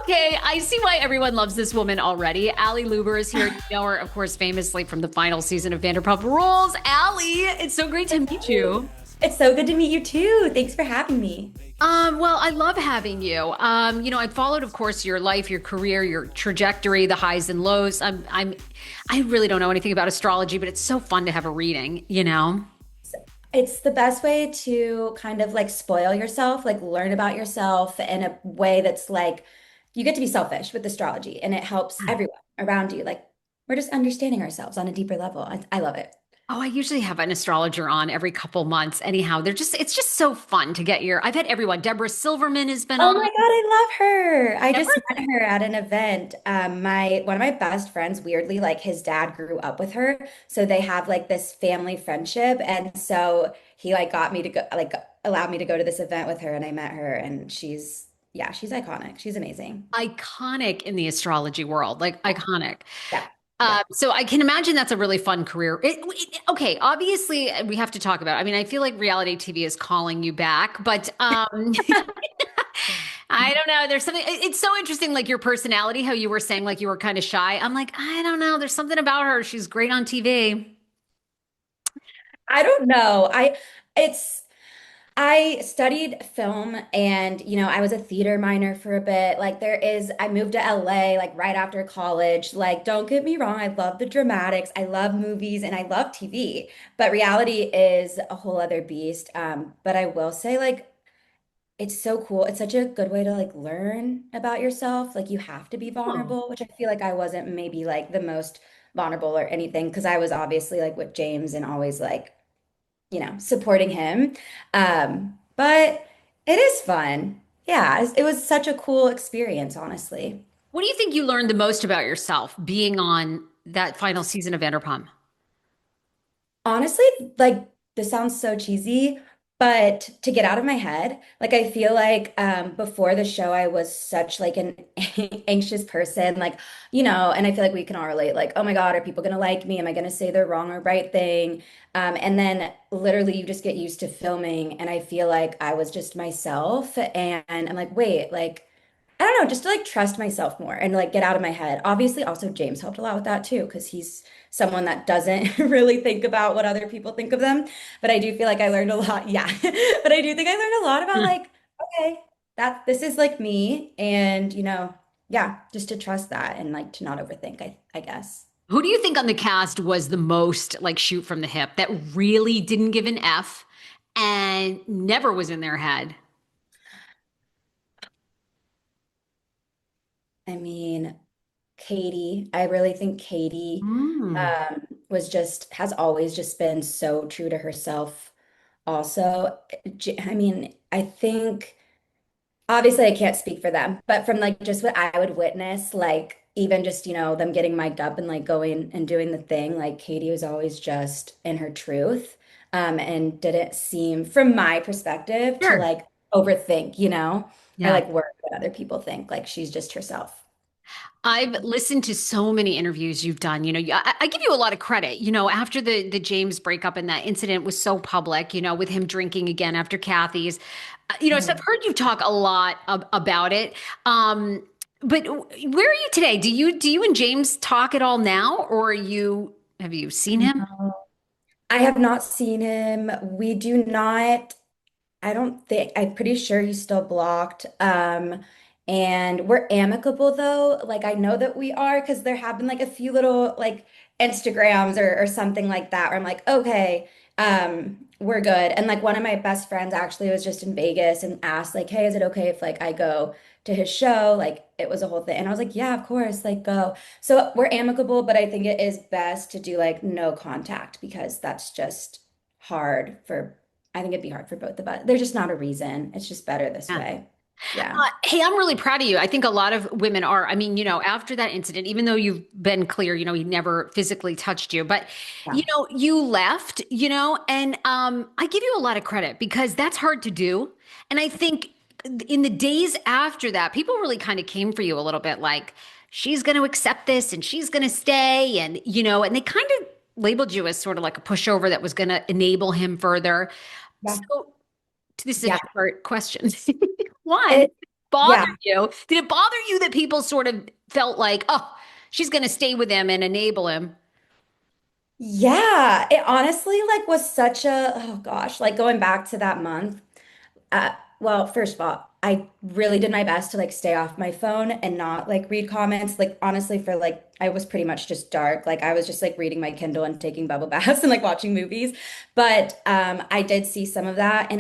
Okay, I see why everyone loves this woman already. Ally Lewber is here. You know her, of course, famously from the final season of Vanderpump Rules. Ally, it's so great to meet you. It's so good to meet you too. Thanks for having me. Well, I love having you. I followed, of course, your life, your career, your trajectory, the highs and lows. I really don't know anything about astrology, but it's so fun to have a reading, you know? It's the best way to kind of like spoil yourself, like learn about yourself in a way that's like you get to be selfish with astrology and it helps everyone around you. Like we're just understanding ourselves on a deeper level. I love it. Oh, I usually have an astrologer on every couple months. Anyhow, it's just so fun to get I've had everyone. Deborah Silverman has been Oh on. my God, I love her. I just Deborah's met her at an event. My one of my best friends, weirdly, like his dad grew up with her. So they have like this family friendship. And so he like got me to go, like allowed me to go to this event with her and I met her and yeah, she's iconic. She's amazing. iconic in the astrology world, like iconic. Yeah. Yeah. So I can imagine that's a really fun career. Okay, obviously we have to talk about it. I mean, I feel like reality TV is calling you back, but I don't know. There's something. It's so interesting, like your personality, how you were saying, like you were kind of shy. I'm like, I don't know. There's something about her. She's great on TV. I don't know. It's I studied film and I was a theater minor for a bit. Like I moved to LA like right after college. Like don't get me wrong, I love the dramatics. I love movies and I love TV. But reality is a whole other beast. But I will say like it's so cool. It's such a good way to like learn about yourself. Like you have to be Oh. vulnerable, which I feel like I wasn't maybe like the most vulnerable or anything because I was obviously like with James and always like supporting him. But it is fun. Yeah, it was such a cool experience, honestly. What do you think you learned the most about yourself being on that final season of Vanderpump? Honestly, like this sounds so cheesy, but to get out of my head, like I feel like before the show I was such like an anxious person, like, and I feel like we can all relate, like, oh my God, are people gonna like me? Am I gonna say the wrong or right thing? And then literally you just get used to filming and I feel like I was just myself and I'm like, wait, like I don't know, just to like trust myself more and like get out of my head. Obviously, also James helped a lot with that too, because he's someone that doesn't really think about what other people think of them. But I do feel like I learned a lot. Yeah. But I do think I learned a lot about like, okay, that this is like me. And yeah, just to trust that and like to not overthink, I guess. Who do you think on the cast was the most like shoot from the hip that really didn't give an F and never was in their head? I mean, Katie, I really think Katie Mm. has always just been so true to herself. Also, I mean, I think obviously I can't speak for them, but from like just what I would witness, like even just, them getting mic'd up and like going and doing the thing, like Katie was always just in her truth, and didn't seem, from my perspective, to Sure. like overthink, or Yeah. like worry what other people think. Like she's just herself. I've listened to so many interviews you've done. I give you a lot of credit. After the James breakup and that incident was so public, with him drinking again after Kathy's, so I've Mhm. heard you talk a lot about it. But where are you today? Do you and James talk at all now, or have you seen him? No. I have not seen him. We do not. I don't think, I'm pretty sure he's still blocked. And we're amicable though. Like I know that we are because there have been like a few little like Instagrams or something like that where I'm like, okay, we're good. And like one of my best friends actually was just in Vegas and asked like, hey, is it okay if like I go to his show? Like it was a whole thing. And I was like, yeah, of course, like go. So we're amicable, but I think it is best to do like no contact because that's just hard for I think it'd be hard for both of us. There's just not a reason. It's just better this Yeah. way. Yeah. Hey, I'm really proud of you. I think a lot of women are. I mean, after that incident, even though you've been clear, he never physically touched you, but Yeah. you left, and I give you a lot of credit because that's hard to do. And I think in the days after that, people really kind of came for you a little bit, like she's going to accept this and she's going to stay, and and they kind of labeled you as sort of like a pushover that was going to enable him further. Yeah. So this is a Yeah. two-part question. One, It, bother Yeah. you? Did it bother you that people sort of felt like, oh, she's going to stay with him and enable him? Yeah, it honestly like was such a oh gosh, like going back to that month. Well, first of all, I really did my best to like stay off my phone and not like read comments. Like honestly, for like I was pretty much just dark. Like I was just like reading my Kindle and taking bubble baths and like watching movies. But I did see some of that,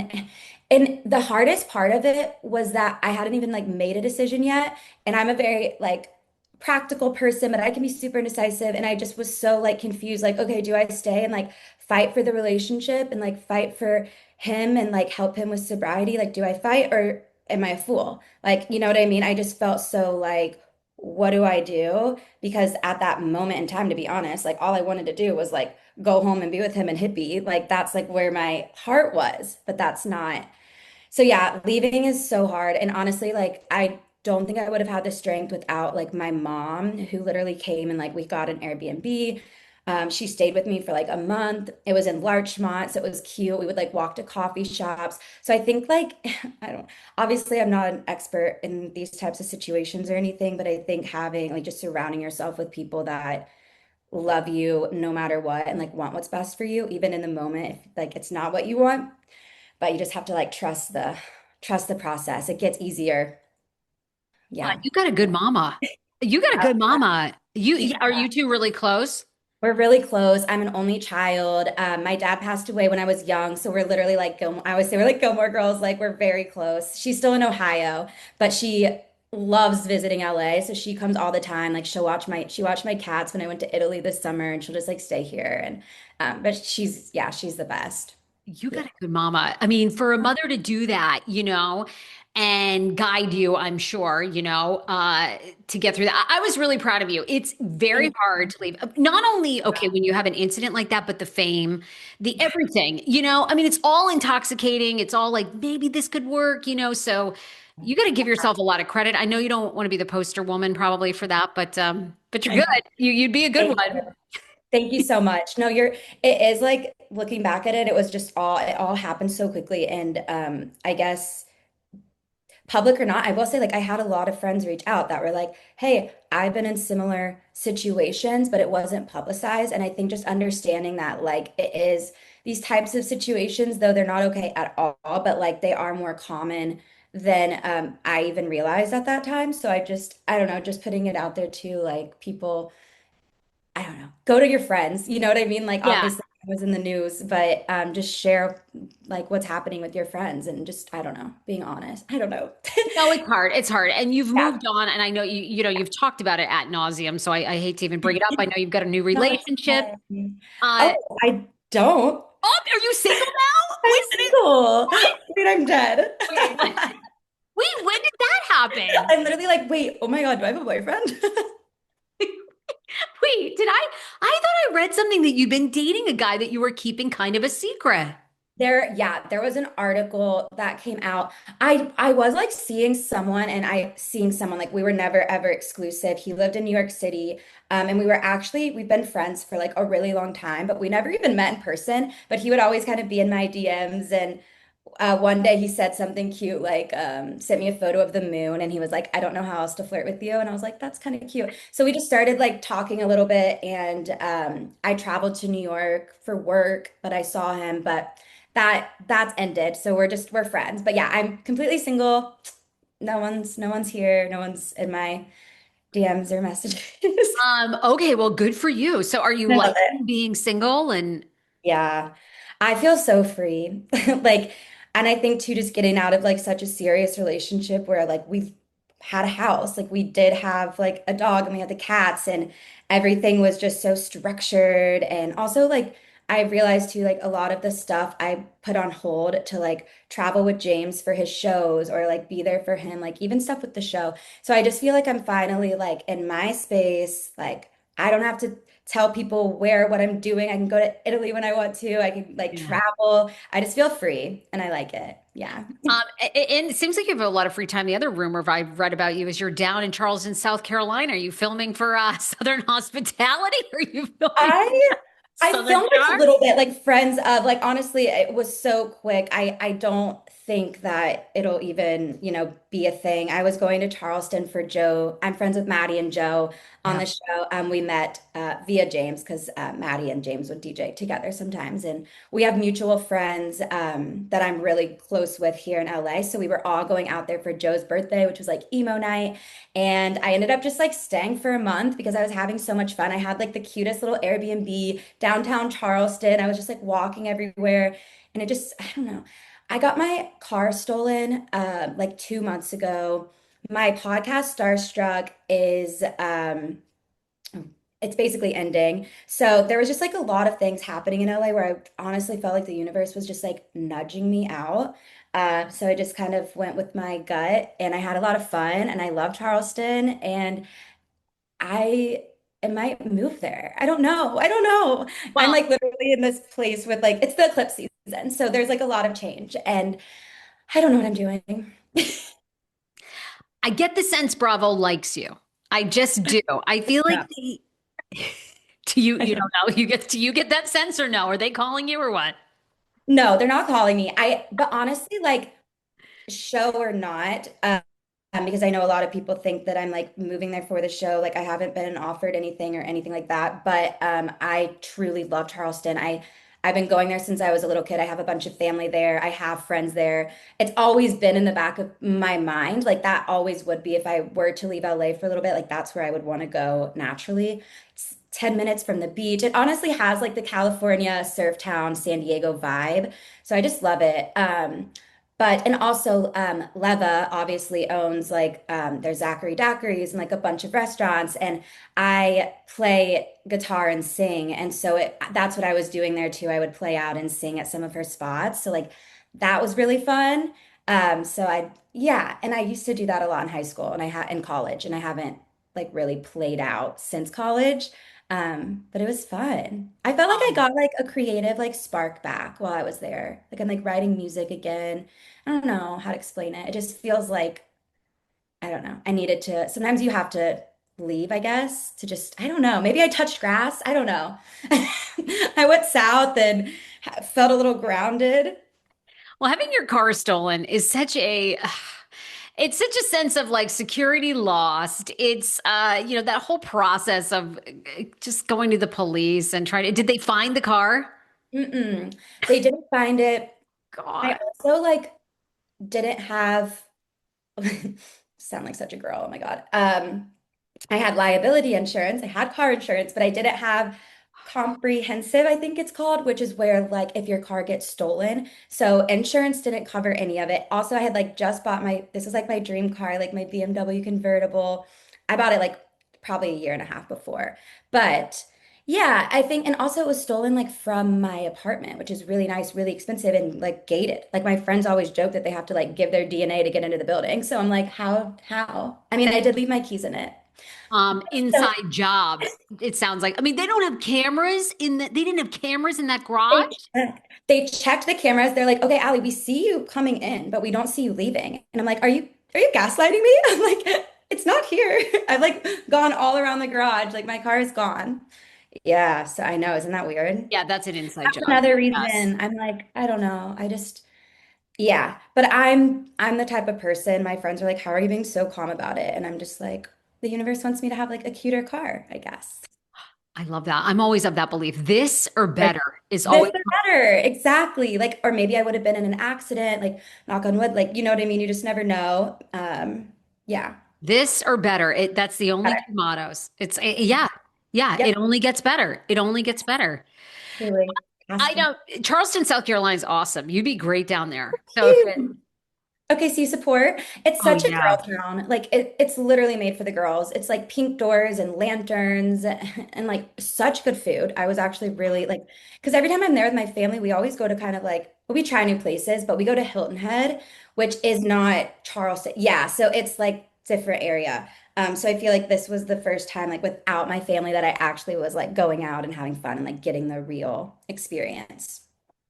and the hardest part of it was that I hadn't even like made a decision yet, and I'm a very like practical person, but I can be super indecisive, and I just was so like confused. Like, okay, do I stay and like fight for the relationship and like fight for him and like help him with sobriety? Like, do I fight or am I a fool? Like, you know what I mean? I just felt so like, what do I do? Because at that moment in time, to be honest, like all I wanted to do was like go home and be with him and hippie. Like that's like where my heart was, but that's not. So yeah, leaving is so hard. And honestly, like I don't think I would have had the strength without like my mom who literally came and like we got an Airbnb. She stayed with me for like a month. It was in Larchmont, so it was cute. We would like walk to coffee shops. So I think like I don't obviously I'm not an expert in these types of situations or anything, but I think having like just surrounding yourself with people that love you no matter what and like want what's best for you, even in the moment if like it's not what you want, but you just have to like trust the process. It gets easier. Yeah. You got a good mama. You got a good mama. Are Yeah. you two really close? We're really close. I'm an only child. My dad passed away when I was young, so we're literally like I always say we're like Gilmore Girls. Like we're very close. She's still in Ohio, but she loves visiting LA, so she comes all the time. Like she watched my cats when I went to Italy this summer, and she'll just like stay here. And but she's the best. You Yeah. got a good mama. I mean, for a mother to do that, and guide you, I'm sure, to get through that. I was really proud of you. It's very Thank hard to leave. Not only, okay, when you have an incident like that, but the fame, the everything, I mean, it's all intoxicating. It's all like, maybe this could work, so you got to give yourself a lot of credit. I know you don't want to be the poster woman probably for that, but you're you. good. You'd be a good Thank you. one. Thank you so much. No, it is like looking back at it, it all happened so quickly. And I guess public or not, I will say like I had a lot of friends reach out that were like, hey, I've been in similar situations, but it wasn't publicized. And I think just understanding that like it is these types of situations, though they're not okay at all, but like they are more common than I even realized at that time. So I don't know, just putting it out there too, like people I don't know, go to your friends. You know what I mean? Like Yeah. obviously I was in the news, but just share like what's happening with your friends and just I don't know, being honest. I don't know. No, it's hard. It's hard. And you've Yeah. moved on. And I know you've talked about it at nauseum. So I hate to even bring it up. I know you've got a new No, it's relationship. fine. Uh, Oh, I don't. oh, are you single now? I'm Wait a minute. single. What? Wait, I'm dead. Okay. Wait, when did that happen? I'm literally like, wait, oh my God, do I have a boyfriend? Wait, I thought I read something that you've been dating a guy that you were keeping kind of a secret. There was an article that came out. I was like seeing someone like we were never ever exclusive. He lived in New York City, and we've been friends for like a really long time, but we never even met in person. But he would always kind of be in my DMs, and one day he said something cute, like sent me a photo of the moon, and he was like, "I don't know how else to flirt with you," and I was like, "That's kind of cute." So we just started like talking a little bit, and I traveled to New York for work, but I saw him, but that's ended. So we're friends. But yeah, I'm completely single. No one's here. No one's in my DMs or messages. Okay, well, good for you. So are you I love it. liking being single and Yeah. I feel so free. Like, and I think too, just getting out of like such a serious relationship where like we've had a house, like we did have like a dog and we had the cats and everything was just so structured. And also like I realized too, like a lot of the stuff I put on hold to like travel with James for his shows or like be there for him, like even stuff with the show. So I just feel like I'm finally like in my space, like I don't have to tell people where what I'm doing. I can go to Italy when I want to. I can like yeah. travel. I just feel free and I like it. Yeah. And it seems like you have a lot of free time. The other rumor I've read about you is you're down in Charleston, South Carolina. Are you filming for Southern Hospitality? Or are you filming I I Southern filmed like a Charm? little bit, like friends of like honestly, it was so quick. I don't think that it'll even, be a thing. I was going to Charleston for Joe. I'm friends with Maddie and Joe on Yeah. the show. We met via James because Maddie and James would DJ together sometimes. And we have mutual friends that I'm really close with here in LA. So we were all going out there for Joe's birthday, which was like emo night. And I ended up just like staying for a month because I was having so much fun. I had like the cutest little Airbnb downtown Charleston. I was just like walking everywhere. And it just, I don't know. I got my car stolen like 2 months ago. My podcast, Starstruck, is it's basically ending. So there was just like a lot of things happening in LA where I honestly felt like the universe was just like nudging me out. So I just kind of went with my gut and I had a lot of fun and I love Charleston and I might move there. I don't know. I don't know. I'm Well, like literally in this place with like it's the eclipse season. So there's like a lot of change and I don't know what I'm doing. I get the sense Bravo likes you. I just do. I feel like Yeah. they, do you I you don't don't know. Do you get that sense or no? Are they calling you or what? No, they're not calling me. But honestly, like show or not, because I know a lot of people think that I'm like moving there for the show. Like I haven't been offered anything or anything like that. But I truly love Charleston. I've been going there since I was a little kid. I have a bunch of family there. I have friends there. It's always been in the back of my mind. Like that always would be if I were to leave LA for a little bit, like that's where I would want to go naturally. It's 10 minutes from the beach. It honestly has like the California surf town, San Diego vibe. So I just love it. And also Leva obviously owns like there's Zachary Daiquiris and like a bunch of restaurants and I play guitar and sing and so that's what I was doing there too. I would play out and sing at some of her spots. So like that was really fun. So I yeah, and I used to do that a lot in high school and I had in college and I haven't like really played out since college. But it was fun. I felt like I Um, got like a creative like spark back while I was there. Like I'm like writing music again. I don't know how to explain it. It just feels like, I don't know. I needed to, sometimes you have to leave, I guess, to just, I don't know. Maybe I touched grass. I don't know. I went south and felt a little grounded. well, having your car stolen is such a it's such a sense of like security lost. It's that whole process of just going to the police and trying to did they find the car? Mm-mm. They didn't find it. I God. also like didn't have, sound like such a girl. Oh my God. I had liability insurance, I had car insurance, but I didn't have comprehensive, I think it's called, which is where like if your car gets stolen. So insurance didn't cover any of it. Also, I had like just bought this was like my dream car, like my BMW convertible. I bought it like probably a year and a half before. But yeah, I think, and also it was stolen like from my apartment, which is really nice, really expensive and like gated. Like my friends always joke that they have to like give their DNA to get into the building. So I'm like, how? I mean, I did leave my keys in it. So Inside job. It sounds like. I mean, they don't have cameras in the they didn't have cameras in that they garage. checked the cameras. They're like, okay, Allie, we see you coming in, but we don't see you leaving. And I'm like, are you gaslighting me? I'm like, it's not here. I've like gone all around the garage. Like my car is gone. Yeah, so I know, isn't that weird? Yeah, that's an inside That's job. another Yes. reason I'm like, I don't know. I just yeah, but I'm the type of person, my friends are like, how are you being so calm about it? And I'm just like, the universe wants me to have like a cuter car, I guess. I love that. I'm always of that belief. This or Like better is this always or better. Exactly. Like, or maybe I would have been in an accident, like knock on wood, like you know what I mean? You just never know. Yeah. this or better. That's the only Better. two mottos. Yeah. Yeah, Yep, it only gets better. It only gets better. truly. Has I to. don't Charleston, South Carolina is awesome. You'd be great down there. So if it Phew. Okay, so you support. It's Oh such a yeah. girl town. Like it's literally made for the girls. It's like pink doors and lanterns and like such good food. I was actually really like because every time I'm there with my family, we always go to kind of like well, we try new places, but we go to Hilton Head, which is not Charleston. Yeah, so it's like different area. So I feel like this was the first time like without my family that I actually was like going out and having fun and like getting the real experience.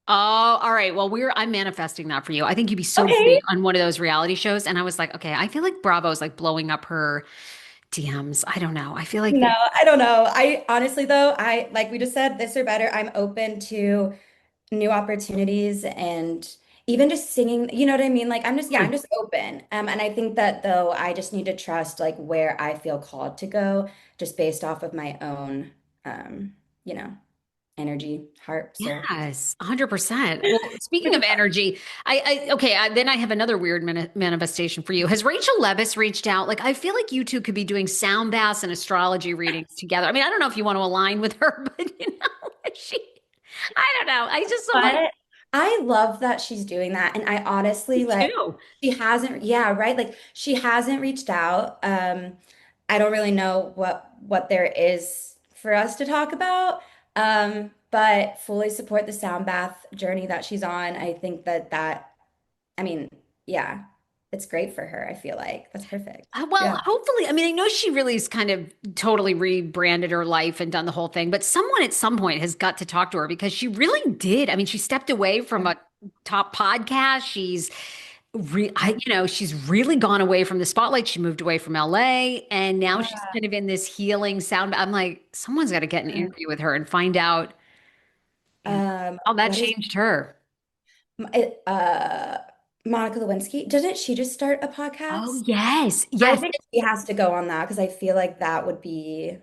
Oh, all right. Well, I'm manifesting that for you. I think you'd be so Okay. great on one of those reality shows. And I was like, okay, I feel like Bravo's like blowing up her DMs. I don't know. I feel like No, I don't know. I honestly though, like we just said, this or better, I'm open to new opportunities and even just singing, you know what I mean? Like I'm just, yeah, Hmm. I'm just open. And I think that though I just need to trust like where I feel called to go just based off of my own um, you know, energy, heart, soul. Yes, 100%. Well, speaking of energy, okay, then I have another weird manifestation for you. Has Rachel Leviss reached out? Like, I feel like you two could be doing sound baths and astrology readings together. I mean, I don't know if you want to align with her, but she, I don't know. I just, I'm like, But I love that she's doing that. And I honestly me like too. she hasn't, yeah, right? Like she hasn't reached out. I don't really know what there is for us to talk about. But fully support the sound bath journey that she's on. I think that I mean, yeah, it's great for her, I feel like. That's perfect. Well, Yeah. hopefully, I mean, I know she really has kind of totally rebranded her life and done the whole thing, but someone at some point has got to talk to her because she really did. I mean, she stepped away from a top podcast. She's really gone away from the spotlight. She moved away from LA and now she's Yeah. kind of in this healing sound. I'm like, someone's got to get an interview with her and find out, you know, how that What is changed her. it, Monica Lewinsky? Didn't she just start a Oh, podcast? yes. I Yes. think she has to go on that because I feel like that would be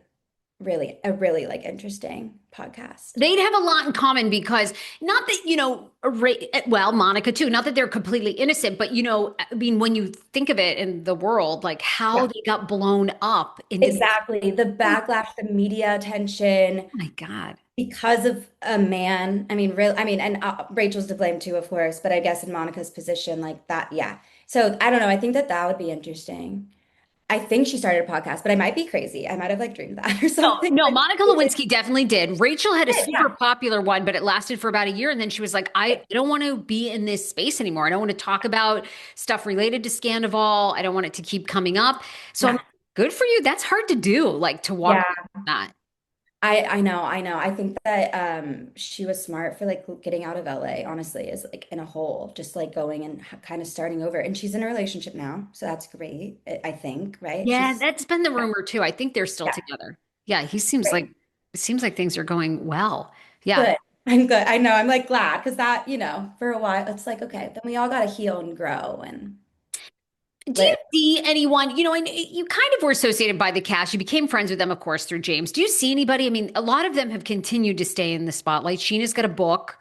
really like interesting podcast. They'd have a lot in common because not that, well, Monica too, not that they're completely innocent, but, I mean, when you think of it in the world, like how Yeah, they got blown up into this, exactly. The oh backlash, the media attention my God. because of a man. I mean, real. I mean, and Rachel's to blame too, of course. But I guess in Monica's position, like that, yeah. So I don't know. I think that that would be interesting. I think she started a podcast, but I might be crazy. I might have like dreamed that or No, something. no, Monica Lewinsky definitely did. Rachel had a super Yeah, popular one, but it lasted for about a year. And then she was like, I don't want to be in this space anymore. I don't want to talk about stuff related to Scandival. I don't want it to keep coming up. So I'm yeah, good for you. That's hard to do, like to walk yeah. away from that. I know. I think that she was smart for like getting out of LA, honestly, is like in a hole, just like going and kind of starting over. And she's in a relationship now, so that's great, I think, right? Yeah, She's that's been the rumor too. I think they're still yeah, together. Yeah, he seems great. like it seems like things are going well. Yeah. Good. I'm good. I know. I'm like glad because that, for a while, it's like, okay, then we all got to heal and grow and Do you live. see anyone, and you kind of were associated by the cast. You became friends with them, of course, through James. Do you see anybody? I mean, a lot of them have continued to stay in the spotlight. Sheena's got a book.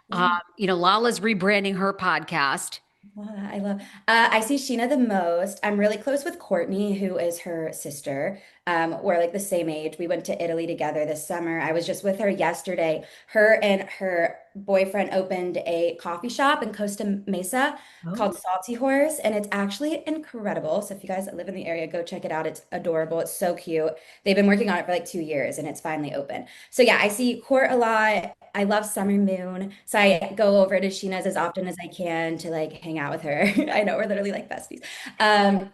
Yeah. Lala's rebranding her podcast. Love that. I love. I see Sheena the most. I'm really close with Courtney, who is her sister. We're like the same age. We went to Italy together this summer. I was just with her yesterday. Her and her boyfriend opened a coffee shop in Costa Mesa called Oh. Salty Horse, and it's actually incredible. So if you guys live in the area, go check it out. It's adorable. It's so cute. They've been working on it for like 2 years, and it's finally open. So yeah, I see Court a lot. I love Summer Moon. So I go over to Sheena's as often as I can to like hang out with her. I know we're literally like besties. Um,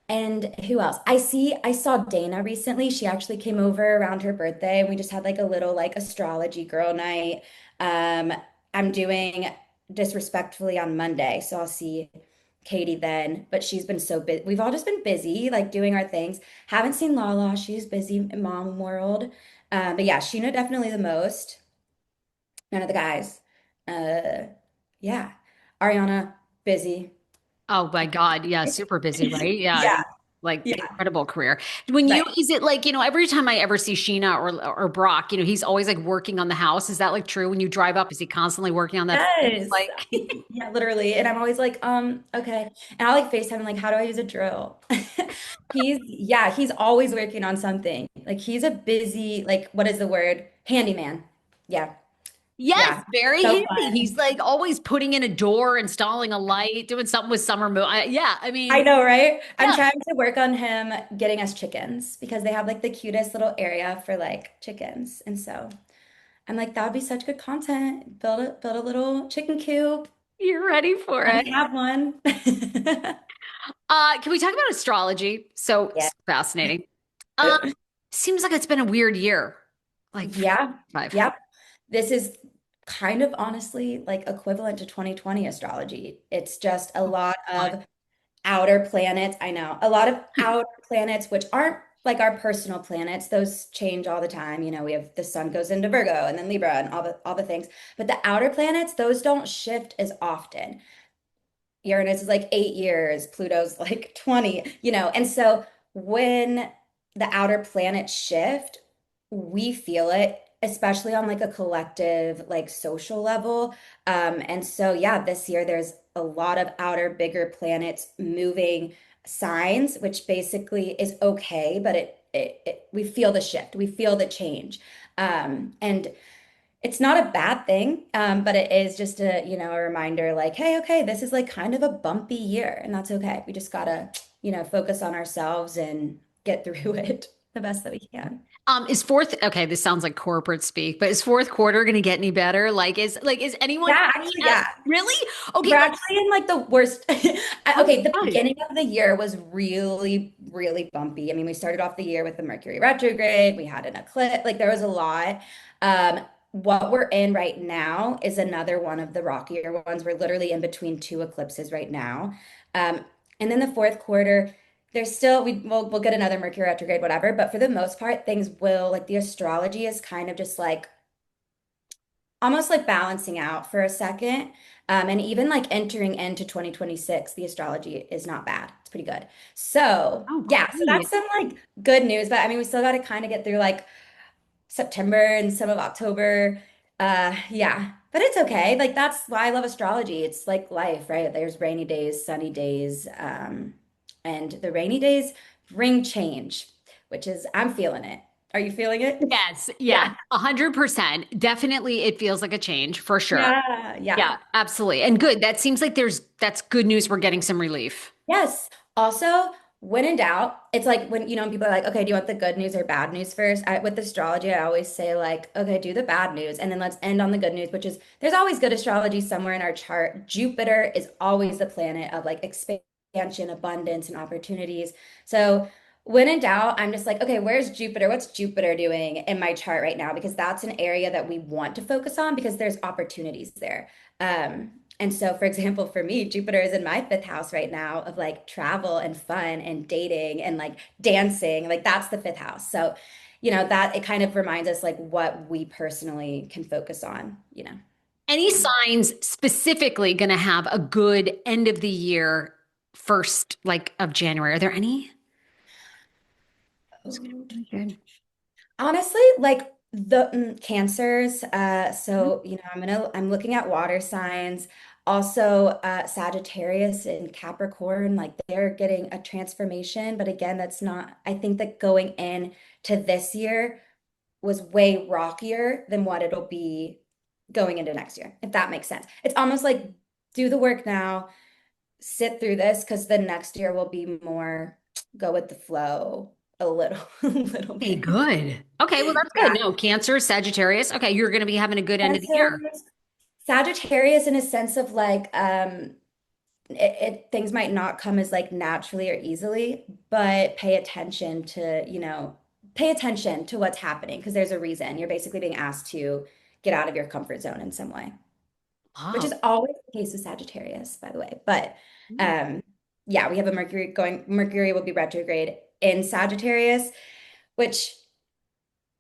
and who else? I saw Dana recently. She actually came over around her birthday and we just had like a little like astrology girl night. Um, I'm doing Disrespectfully on Monday, so I'll see Katie then, but she's been so busy. We've all just been busy, like doing our things. Haven't seen Lala. She's busy in mom world. But yeah, Sheena definitely the most. None of the guys. Uh, yeah. Ariana, busy. Oh my God. Yeah, super busy, right? Yeah. I Yeah, mean, like yeah, incredible career. When right. is it like, every time I ever see Sheena or Brock, he's always like working on the house. Is that like true when you drive up? Is he constantly working on that fence? Yes. Like, Yeah, literally. And I'm always like, okay. And I like FaceTime, like, how do I use a drill? He's always working on something. Like he's a busy, like, what is the word? Handyman. Yeah, yes, yeah. very So handy. fun. He's like always putting in a door, installing a light, doing something with summer moon. Yeah, I I mean, know, right? I'm yeah. trying to work on him getting us chickens because they have like the cutest little area for like chickens. And so I'm like, that would be such good content. Build a little chicken coop. You're ready for I it. have one. Can we talk about astrology? Yeah. So fascinating. Um, Seems like it's been a weird year. Like Yeah. five. Yep. This is kind of honestly like equivalent to 2020 astrology. It's just a Oh, lot God. of outer planets. I know a lot of outer planets, which aren't like our personal planets, those change all the time. You know, we have the sun goes into Virgo and then Libra and all the things. But the outer planets, those don't shift as often. Uranus is like 8 years, Pluto's like 20, And so when the outer planets shift, we feel it, especially on like a collective, like social level. And so, yeah, this year there's a lot of outer, bigger planets moving signs, which basically is okay, but we feel the shift, we feel the change. And it's not a bad thing, but it is just a reminder like, hey, okay, this is like kind of a bumpy year, and that's okay. We just gotta, focus on ourselves and get through it the best that we can. Is fourth, okay, this sounds like corporate speak, but is fourth quarter going to get any better? Is anyone Yeah, any, actually, yeah. really? We're Okay, like, actually in like the worst. oh, Okay, the good. beginning of the year was really, really bumpy. I mean, we started off the year with the Mercury retrograde, we had an eclipse, like there was a lot. What we're in right now is another one of the rockier ones. We're literally in between two eclipses right now. Um, and then the fourth quarter, there's still we'll get another Mercury retrograde, whatever. But for the most part, things will like the astrology is kind of just like almost like balancing out for a second. And even like entering into 2026, the astrology is not bad. It's pretty good. So, Oh, yeah, so that's great. some like good news. But I mean, we still got to kind of get through like September and some of October. Yeah, but it's okay. Like, that's why I love astrology. It's like life, right? There's rainy days, sunny days. And the rainy days bring change, which is, I'm feeling it. Are you feeling it? Yes, yeah, Yeah. 100%. Definitely, it feels like a change for sure. Yeah. Yeah, Yeah. absolutely. And good. That seems like that's good news. We're getting some relief. Yes. Also, when in doubt, it's like when people are like, okay, do you want the good news or bad news first? With astrology, I always say like, okay, do the bad news, and then let's end on the good news, which is there's always good astrology somewhere in our chart. Jupiter is always the planet of like expansion, abundance, and opportunities. So when in doubt, I'm just like, okay, where's Jupiter? What's Jupiter doing in my chart right now? Because that's an area that we want to focus on because there's opportunities there. And so, for example, for me, Jupiter is in my fifth house right now of like travel and fun and dating and like dancing. Like that's the fifth house. So, that it kind of reminds us like what we personally can focus on. Any signs specifically going to have a good end of the year, first like of January? Are there any? It's gonna be really good. Honestly, like the cancers, so I'm looking at water signs. Also, Sagittarius and Capricorn, like they're getting a transformation, but again, that's not, I think that going in to this year was way rockier than what it'll be going into next year, if that makes sense. It's almost like do the work now, sit through this, because the next year will be more go with the flow a little, a little Okay, bit. good. Okay, well, that's good. Yeah. No, Cancer, Sagittarius. Okay, you're going to be having a good end of the Cancer, year. Sagittarius in a sense of like things might not come as like naturally or easily, but pay attention to what's happening because there's a reason. You're basically being asked to get out of your comfort zone in some way, which Oh, is always the case with Sagittarius, by the way. But um yeah, we have a Mercury will be retrograde in Sagittarius, which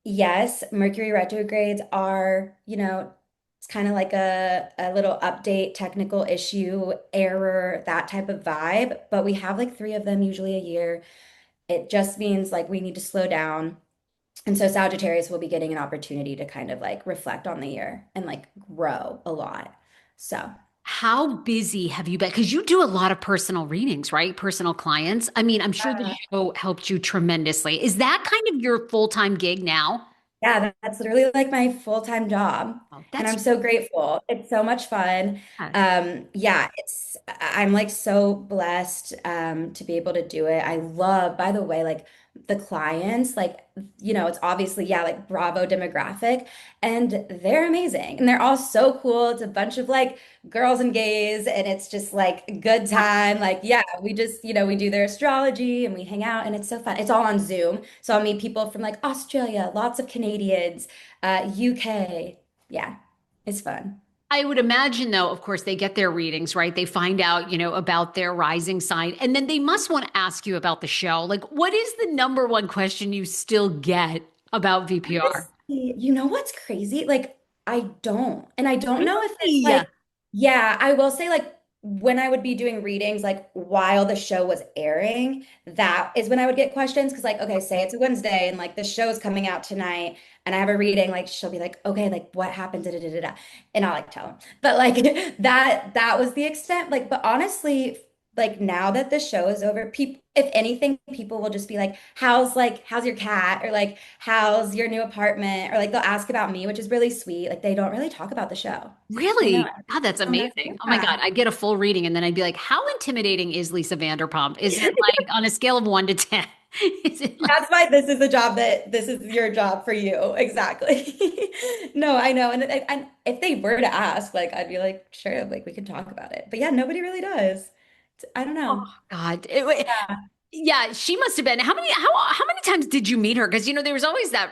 yes, Mercury retrogrades are, it's kind of like a little update, technical issue, error, that type of vibe. But we have like three of them usually a year. It just means like we need to slow down. And so Sagittarius will be getting an opportunity to kind of like reflect on the year and like grow a lot. So, how busy have you been? Because you do a lot of personal readings, right? Personal clients. I mean, I'm sure the show helped you tremendously. Is that kind of your full-time gig now? yeah, that's literally like my full-time job. Oh, And that's I'm so grateful. It's so much fun. yes. Yeah, I'm like so blessed to be able to do it. I love, by the way, like the clients, like, it's obviously, yeah, like Bravo demographic, and they're amazing. And they're all so cool. It's a bunch of like girls and gays, and it's just like a good time. Like, yeah, we just, we do their astrology and we hang out, and it's so fun. It's all on Zoom. So I'll meet people from like Australia, lots of Canadians, UK. Yeah, it's fun. I would imagine, though, of course, they get their readings, right? They find out, about their rising sign, and then they must want to ask you about the show. Like, what is the number one question you still get about VPR? Honestly, you know what's crazy? Like, I don't. And I don't know if it's Really? like, yeah, I will say, like, when I would be doing readings, like, while the show was airing, that is when I would get questions. Cause, like, okay, say it's a Wednesday and, like, the show's coming out tonight and I have a reading, like, she'll be like, okay, like, what happened? Da, da, da, da, da. And I'll, like, tell them. But, like, that was the extent. Like, but honestly, like now that the show is over, people, if anything, people will just be how's your cat? Or like, how's your new apartment? Or like they'll ask about me, which is really sweet. Like they don't really talk about the show. I know. Really? God, that's I'm like, amazing. Oh my God, yeah. I'd get a full reading and then I'd be like, how intimidating is Lisa Vanderpump? Is it like on a scale of 1 to 10? Is it like, That's why this is your job for you. Exactly. No, I know. And if they were to ask, like I'd be like, sure, like we can talk about it. But yeah, nobody really does. I don't oh know. God. Yeah. Yeah, she must have been. How many times did you meet her? Because there was always that.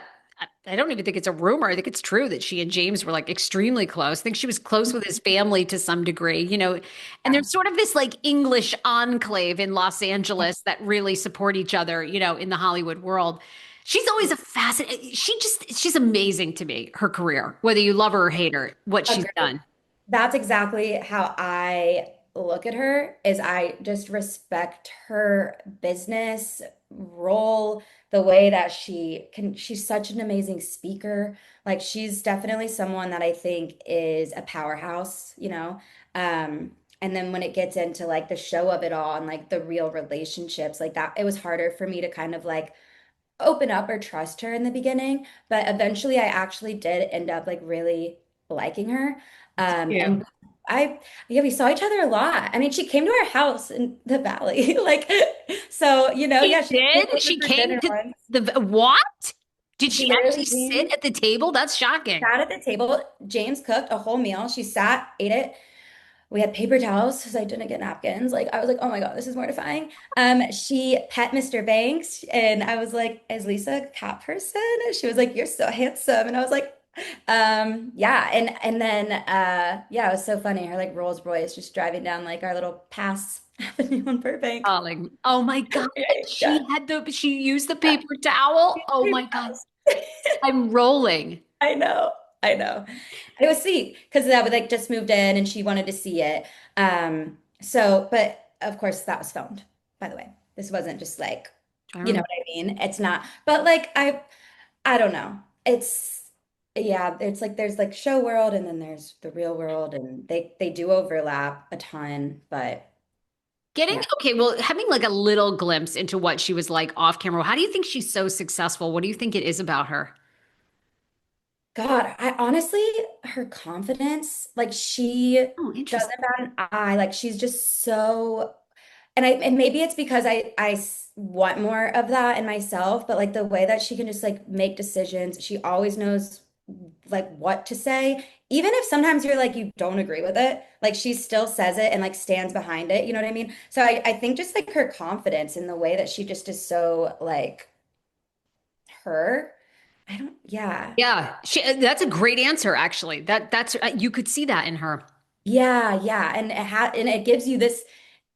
I don't even think it's a rumor. I think it's true that she and James were like extremely close. I think she was close with his family to some degree. And Yeah. there's sort of this like English enclave in Los Angeles that really support each other, in the Hollywood world. She's always a fascinating. She's amazing to me, her career, whether you love her or hate her, what she's Agreed. done. That's exactly how I look at her is I just respect her business role, the way that she's such an amazing speaker. Like she's definitely someone that I think is a powerhouse. And then when it gets into like the show of it all and like the real relationships like that, it was harder for me to kind of like open up or trust her in the beginning, but eventually I actually did end up like really liking her. Yeah. And I, yeah, we saw each other a lot. I mean, she came to our house in the valley. Like, so, She yeah, she came did. over She for came dinner to once. the what? Did She she literally actually sit came, at the table? That's shocking. sat at the table. James cooked a whole meal. She sat, ate it. We had paper towels because I didn't get napkins. Like I was like, oh my God, this is mortifying. She pet Mr. Banks, and I was like, is Lisa a cat person? And she was like, you're so handsome. And I was like, yeah. And then yeah, it was so funny. Her like Rolls Royce just driving down like our little pass avenue in Burbank. Darling. Oh my God. Right, She yeah. had she used the paper towel. Oh my God. I'm rolling. I know. I know. It was sweet because that was like just moved in and she wanted to see it. So, but of course that was filmed, by the way. This wasn't just like, I you know remember. what I mean? It's not, but like I don't know. Yeah, it's like there's like show world and then there's the real world and they do overlap a ton, but Getting yeah. okay, well, having like a little glimpse into what she was like off camera. How do you think she's so successful? What do you think it is about her? God, I honestly, her confidence, like she Oh, doesn't interesting. bat an eye. Like she's just so, and maybe it's because I want more of that in myself, but like the way that she can just like make decisions, she always knows like what to say. Even if sometimes you're like you don't agree with it, like she still says it and like stands behind it. You know what I mean? So I think just like her confidence in the way that she just is so like her. I don't, yeah. Yeah, that's a great answer, actually. That's you could see that in her. Yeah, yeah. And it gives you this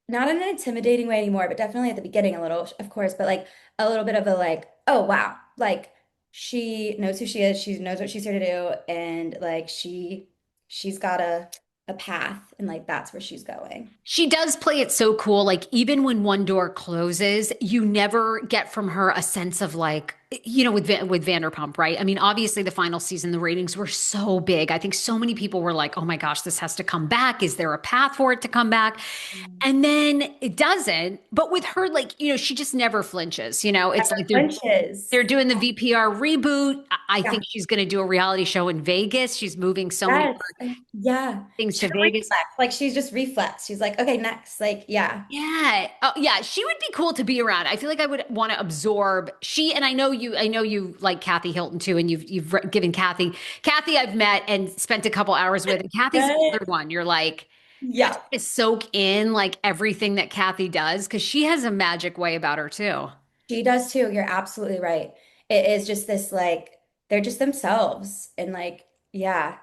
not in an intimidating way anymore, but definitely at the beginning a little, of course, but like a little bit of a like, oh wow, like she knows who she is, she knows what she's here to do, and like she's got a path and like that's where she's going. She does play it so cool. Like, even when one door closes, you never get from her a sense of like, with Vanderpump, right? I mean, obviously, the final season, the ratings were so big. I think so many people were like, oh my gosh, this has to come back. Is there a path for it to come back? Mm. And then it doesn't. But with her, like, she just never flinches. It's like Flinches. they're doing the VPR reboot. I Yeah. think she's going to do a reality show in Vegas. She's moving so many Yes. Yeah. things to She'll Vegas. reflex. Like she's just reflex. She's like, okay, next. Like, yeah. Yeah. Oh, yeah. She would be cool to be around. I feel like I would want to absorb she, and I know you like Kathy Hilton too, and you've given Kathy I've met and spent a couple hours with, and Kathy's Right. another one. You're like, you Yeah. just soak in like everything that Kathy does because she has a magic way about her too. She does too. You're absolutely right. It is just this like they're just themselves and like yeah.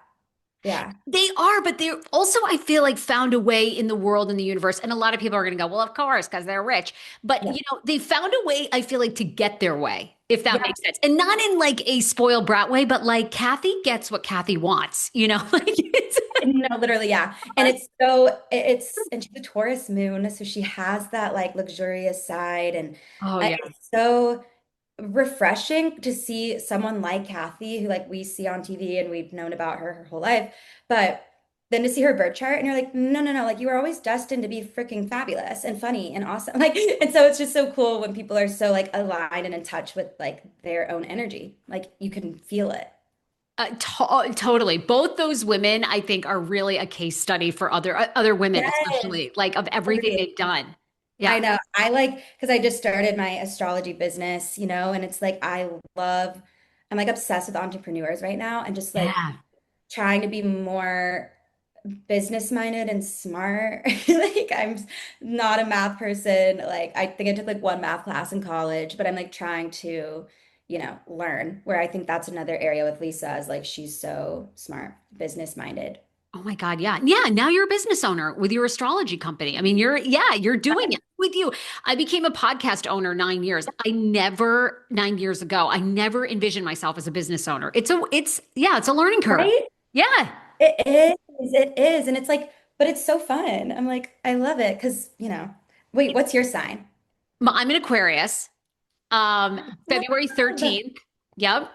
Yeah. They are, but they're also, I feel like, found a way in the world and the universe. And a lot of people are going to go, well, of course, because they're rich. But, Yeah. they found a way, I feel like, to get their way, if that Yeah. makes sense. And not in like a spoiled brat way, but like Kathy gets what Kathy wants, like it's, No, literally, yeah. And and she's a Taurus moon, so she has that like luxurious side. And oh, yeah. it's so refreshing to see someone like Kathy, who like we see on TV and we've known about her whole life, but then to see her birth chart and you're like, no, no, no, like you were always destined to be freaking fabulous and funny and awesome. Like, and so it's just so cool when people are so like aligned and in touch with like their own energy. Like you can feel it. Totally. Both those women, I think, are really a case study for other women, Yes, especially like of everything agreed. they've done. I Yeah. know. I like because I just started my astrology business, and it's like I'm like obsessed with entrepreneurs right now and just like Yeah. trying to be more business minded and smart. Like I'm not a math person. Like I think I took like one math class in college, but I'm like trying to, learn where I think that's another area with Lisa is like she's so smart, business minded. Oh my God. Yeah. Yeah. Now you're a business owner with your astrology company. I mean, you're doing it with you. I became a podcast owner 9 years. 9 years ago, I never envisioned myself as a business owner. It's a learning curve. Right? Yeah. It is. It is. And it's like, but it's so fun. I'm like, I love it because, wait, what's your sign? I'm an Aquarius. February Love. 13th. Yep.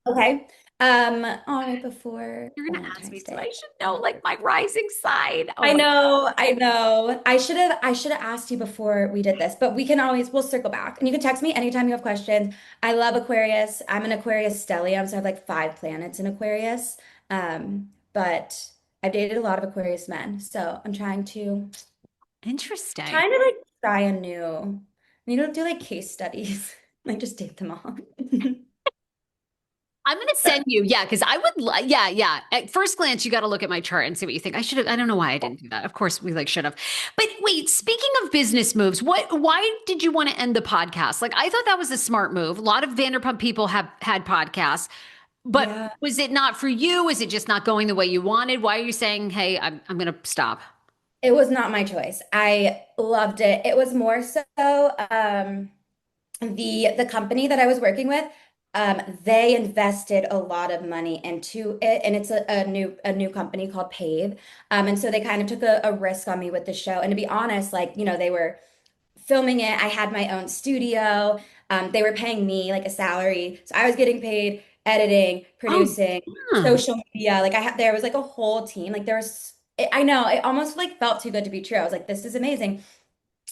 Okay. Right before You're gonna ask me, Valentine's so Day. I should know like my rising sign. Oh I my know, I know. I should have asked you before we did this, but we'll circle back. And you can text me anytime you have questions. I love Aquarius. I'm an Aquarius stellium, so I have like 5 planets in Aquarius. But I've dated a lot of Aquarius men, so I'm Interesting. trying to like try a new, do like case studies, like just date them all. I'm gonna send you, yeah, because I would, yeah, yeah. At first glance, you got to look at my chart and see what you think. I should have. I don't know why I didn't do that. Of course, we like should have. But wait, speaking of business moves, Why did you want to end the podcast? Like, I thought that was a smart move. A lot of Vanderpump people have had podcasts, but Yeah, was it not for you? Is it just not going the way you wanted? Why are you saying, "Hey, I'm gonna stop"? it was not my choice. I loved it. It was more so the company that I was working with, they invested a lot of money into it, and it's a new company called Pave. And so they kind of took a risk on me with the show. And to be honest, like, they were filming it. I had my own studio. They were paying me like a salary. So I was getting paid editing, Oh, producing, yeah. social media. Like there was like a whole team. Like I know, it almost like felt too good to be true. I was like, this is amazing.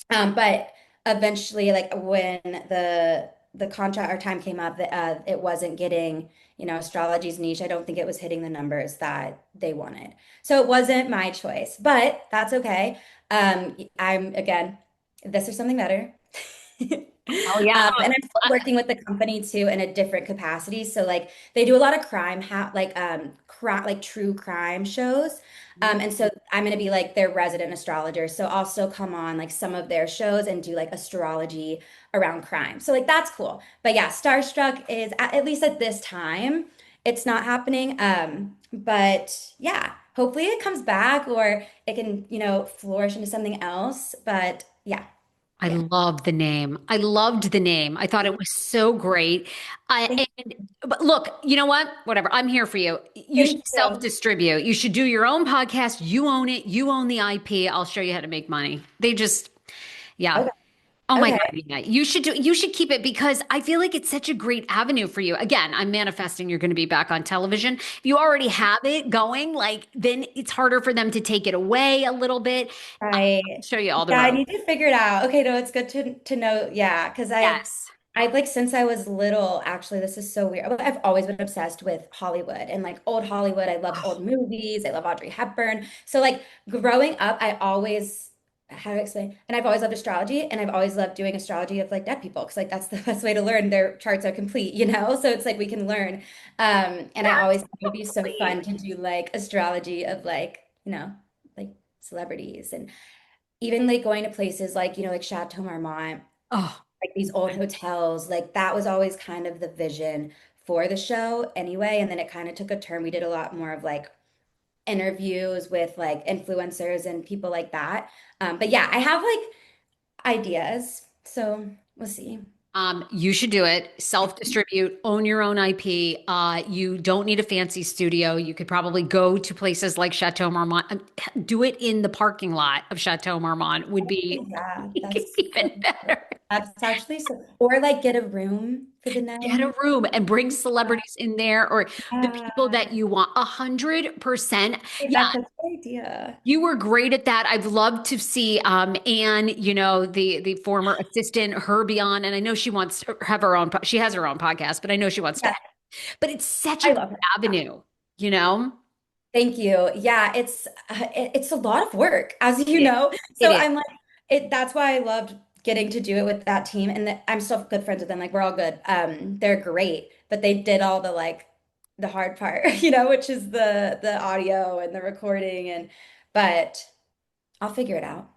But eventually, like when the contract or time came up, that it wasn't getting, astrology's niche. I don't think it was hitting the numbers that they wanted. So it wasn't my choice, but that's okay. I'm again, this is something better. Oh yeah. And I'm still working with the company too in a different capacity. So like they do a lot of like true crime shows. And so I'm gonna be like their resident astrologer. So I'll still come on like some of their shows and do like astrology around crime. So like that's cool. But yeah, Starstruck is at least at this time, it's not happening. But yeah, hopefully it comes back or it can, flourish into something else. But yeah, I yeah. love the name. I loved the name. I thought it was so great. But look, you know what? Whatever. I'm here for you. You should Thank you. self-distribute. You should do your own podcast. You own it. You own the IP. I'll show you how to make money. Yeah. Okay. Oh my Okay. God, Nina. You should keep it because I feel like it's such a great avenue for you. Again, I'm manifesting you're going to be back on television. If you already have it going, like then it's harder for them to take it away a little bit. I'll Right. show you all the Yeah, I ropes. need to figure it out. Okay, no, it's good to know. Yeah, because Yes. I like since I was little, actually, this is so weird. But I've always been obsessed with Hollywood and like old Hollywood. I love old movies. I love Audrey Hepburn. So like growing up, I always, how do I explain? And I've always loved astrology and I've always loved doing astrology of like dead people because like that's the best way to learn. Their charts are complete. So it's like we can learn. And I always thought it would be so Absolutely. fun to do like astrology of like celebrities and even like going to places like, like Chateau Marmont, Oh, like these old hotels, like that was always kind of the vision for the show anyway. And then it kind of took a turn. We did a lot more of like interviews with like influencers and people like that. But yeah, I have like ideas. So we'll see. You should do it. Self-distribute, own your own IP. You don't need a fancy studio. You could probably go to places like Chateau Marmont. Do it in the parking lot of Chateau Marmont would be Yeah, that's even better. that's actually so, or like get a room for the Get a night. room and bring celebrities in there or the Yeah, people that you want. 100%. Yeah, that's such an idea. you were great at that. I've loved to see Anne, the former assistant, her be on, and I know she wants to have her own. She has her own podcast, but I know she wants to. Yeah, But it's such a I good love her. avenue, you know. Thank you. Yeah, it's a lot of work, as you It is. know. It So is. I'm like it. That's why I loved getting to do it with that team, and I'm still good friends with them. Like we're all good. They're great, but they did all the like the hard part, which is the audio and the recording, and but I'll figure it out.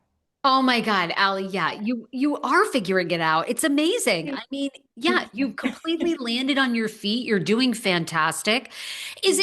Oh my God, Allie, yeah, you are figuring it out. It's amazing. I mean, yeah, Thank you've you. completely landed on your feet. You're doing fantastic. Has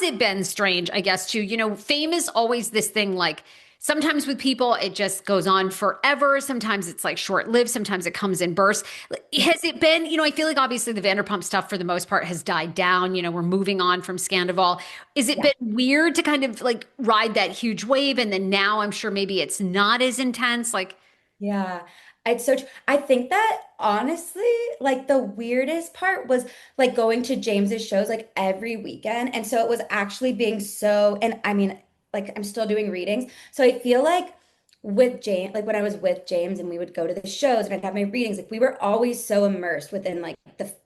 it been strange, I guess, too? Fame is always this thing like sometimes with people it just goes on forever. Sometimes it's like short-lived, sometimes it comes in bursts. Yeah, Has it been, I feel like obviously the Vanderpump stuff for the most part has died down. We're moving on from Scandival. Is it yeah. been weird to kind of like ride that huge wave and then now I'm sure maybe it's not as intense? Like, Yeah, it's so I think that honestly, like the weirdest part was like going to James's shows like every weekend. And so it was actually being so, and I mean, like I'm still doing readings. So I feel like with James, like when I was with James and we would go to the shows and I'd have my readings, like we were always so immersed within like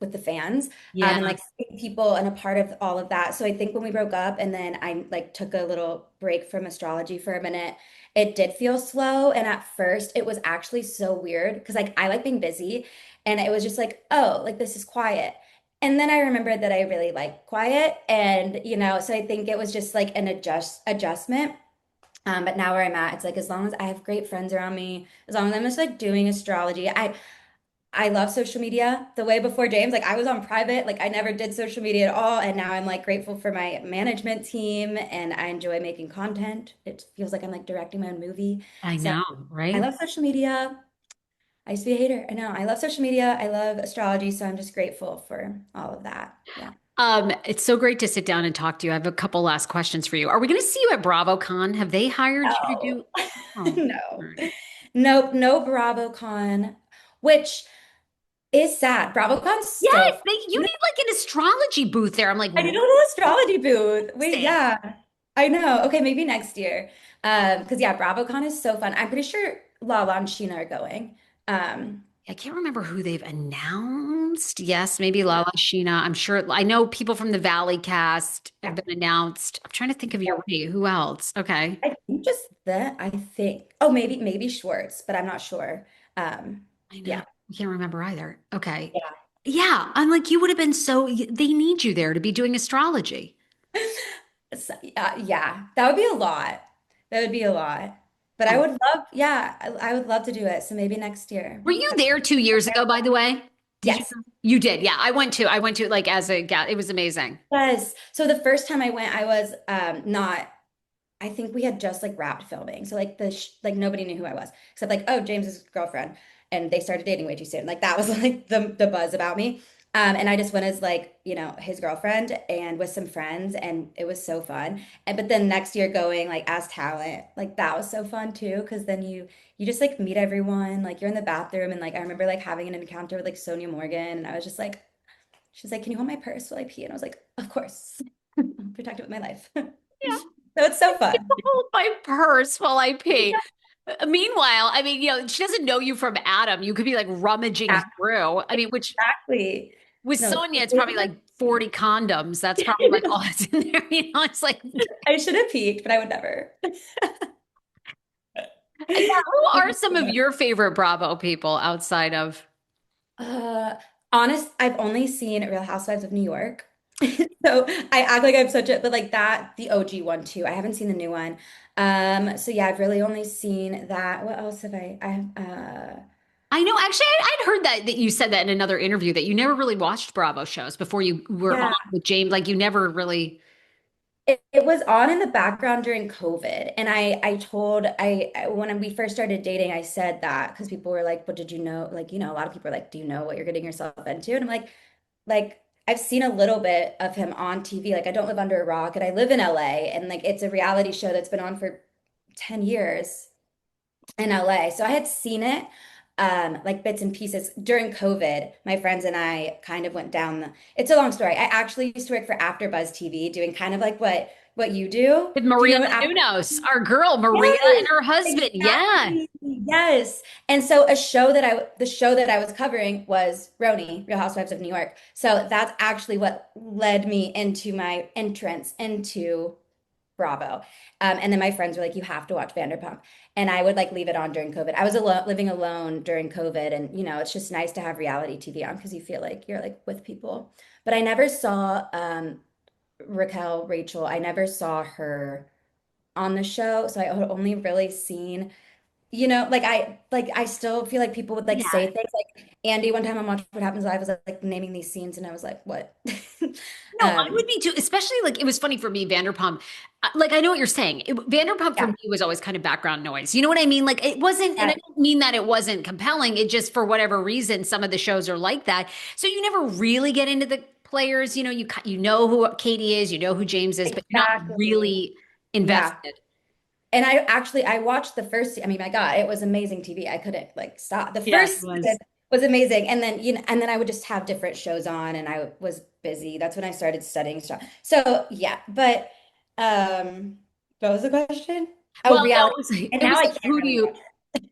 with the fans, yeah, and like seeing people and a part of all of that. So I think when we broke up and then I like took a little break from astrology for a minute, it did feel slow. And at first, it was actually so weird because, like, I like being busy. And it was just like, oh, like, this is quiet. And then I remembered that I really like quiet. And, so I think it was just like an adjustment. But now where I'm at, it's like as long as I have great friends around me, as long as I'm just like doing astrology, I love social media. The way before James, like I was on private, like I never did social media at all. And now I'm like grateful for my management team and I enjoy making content. It feels like I'm like directing my own movie. I So know, I right? love social media. I used to be a hater. I know. I love social media. I love astrology. So I'm just grateful for all of that. Yeah. It's so great to sit down and talk to you. I have a couple last questions for you. Are we going to see you at BravoCon? Have they hired you to No. do? Oh, No. darn. Nope. No BravoCon, which is sad. BravoCon's Yes, still you need like an astrology booth there. I'm like, I need a little astrology booth. Wait, listen, yeah. I know. Okay, maybe next year. Because yeah, BravoCon is so fun. I'm pretty sure Lala and Sheena are going. Um, I can't remember who they've announced. Yes, maybe Lala Sheena. I'm sure. I know people from the Valley cast have yeah. been announced. I'm trying to think of your way. Who else? Okay. I think just that, I think. Oh, maybe Schwartz, but I'm not sure. I know. Yeah. I can't remember either. Okay. Yeah. Yeah. I'm like, you would have been they need you there to be doing astrology. Yeah, that would be a lot. That would be a lot. But I Oh, would love, yeah, I would love to do it. So maybe next year. were you there 2 years ago, by the way? Did you? Yes. You did. Yeah. I went to like as a guest. It was amazing. Yes. So the first time I went, I was not I think we had just like wrapped filming. So like like nobody knew who I was except like, oh, James's girlfriend. And they started dating way too soon. Like that was like the buzz about me. And I just went as like, his girlfriend and with some friends and it was so fun. And but then next year going like as talent, like that was so fun too. Cause then you just like meet everyone, like you're in the bathroom and like I remember like having an encounter with like Sonia Morgan and I was just like, she's like, can you hold my purse while I pee? And I was like, of course. I'm protected with my life. Yeah. So it's so fun. Hold my purse while I pee. Meanwhile, I mean, she doesn't know you from Adam. You could be like rummaging Yeah, through. I mean, which exactly. with No, Sonia, it's probably like 40 condoms. That's probably like all that's in there. It's like, I should have peeked, but I would never. yeah, who are some of your favorite Bravo people outside of? Uh, I've only seen Real Housewives of New York. So I act like I'm such a, but like that, the OG one too. I haven't seen the new one. So yeah, I've really only seen that. What else have I have I know, actually, I'd heard that you said that in another interview that you never really watched Bravo shows before you were on yeah. with James. Like you never really. It was on in the background during COVID. And when we first started dating, I said that because people were like, "But did you know?" Like, a lot of people are like, "Do you know what you're getting yourself into?" And I'm like, I've seen a little bit of him on TV. Like, I don't live under a rock and I live in LA. And like, it's a reality show that's been on for 10 years in LA. So I had seen it, like bits and pieces during COVID. My friends and I kind of went down it's a long story. I actually used to work for AfterBuzz TV doing kind of like what you do. With Do you Maria know what after? Menounos, our girl, Maria and Yes, her husband. Yeah. exactly. Yes. And so the show that I was covering was Roni, Real Housewives of New York. So that's actually what led me into my entrance into Bravo. And then my friends were like, you have to watch Vanderpump. And I would like leave it on during COVID. I was living alone during COVID. And, it's just nice to have reality TV on because you feel like you're like with people. But I never saw Rachel. I never saw her on the show. So I had only really seen, I still feel like people would like Yeah. say things like Andy, one time on Watch What Happens Live was like naming these scenes and I was like, what? No, I would be too, especially like it was funny for me, Vanderpump. Like I know what you're saying. Vanderpump for Yeah. me was always kind of background noise. You know what I mean? Like it wasn't, and I Yeah. don't mean that it wasn't compelling. It just for whatever reason, some of the shows are like that. So you never really get into the players. You know who Katie is, you know who James is, but you're not Exactly. really Yeah. invested. And I watched the first, I mean, my God, it was amazing TV. I couldn't like stop. The Yeah, it first season was. was amazing. And then, and then I would just have different shows on and I was busy. That's when I started studying stuff. So yeah, but what was the question? Oh, Well, no, reality. And it now was I like, can't who do really you? watch.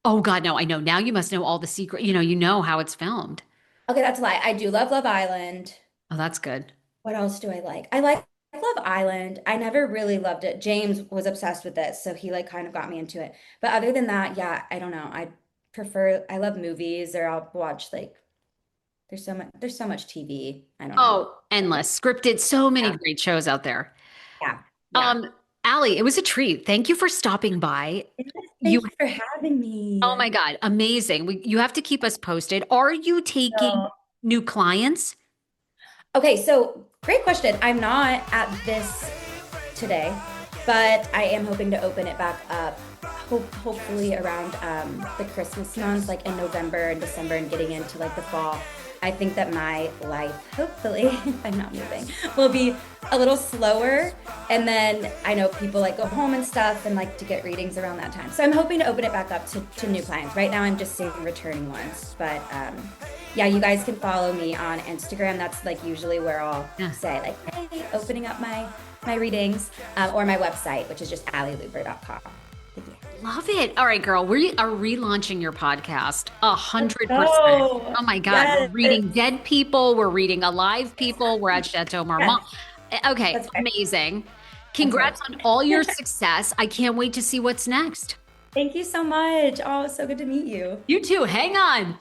Oh God, no, I know. Now you must know all the secret. You know how it's filmed. Okay, that's a lie. I do love Love Island. Oh, that's good. What else do I like? I like Love Island. I never really loved it. James was obsessed with it, so he like kind of got me into it. But other than that, yeah, I don't know. I love movies or I'll watch like there's so much TV. I don't know. Oh, endless, scripted, so many Yeah. great shows out there. Yeah. Yeah. Um, Allie, it was a treat. Thank you for stopping by. Yes, You, thank you for having oh me. my God, amazing. You have to keep us posted. Are you taking So, new clients? okay, so great question. I'm not at this today, but I am hoping to open it back up. Hopefully around the Christmas months, like in November and December, and getting into like the fall. I think that my life, hopefully, if I'm not moving, will be a little slower. And then I know people like go home and stuff and like to get readings around that time. So I'm hoping to open it back up to new clients. Right now, I'm just seeing returning ones. But yeah, you guys can follow me on Instagram. That's like usually where I'll Yeah. say like, hey, opening up my readings, or my website, which is just allylewber.com. Yeah. Love it. All right, girl, we are relaunching your podcast 100%. Oh, Oh my God, we're yes. reading dead people. We're reading alive people. We're at Chateau Marmont. Yes, Okay, that's right. amazing. That's right. Congrats on all your success. I can't wait to see what's next. Thank you so much. Oh, so good to meet you. You too. Hang on.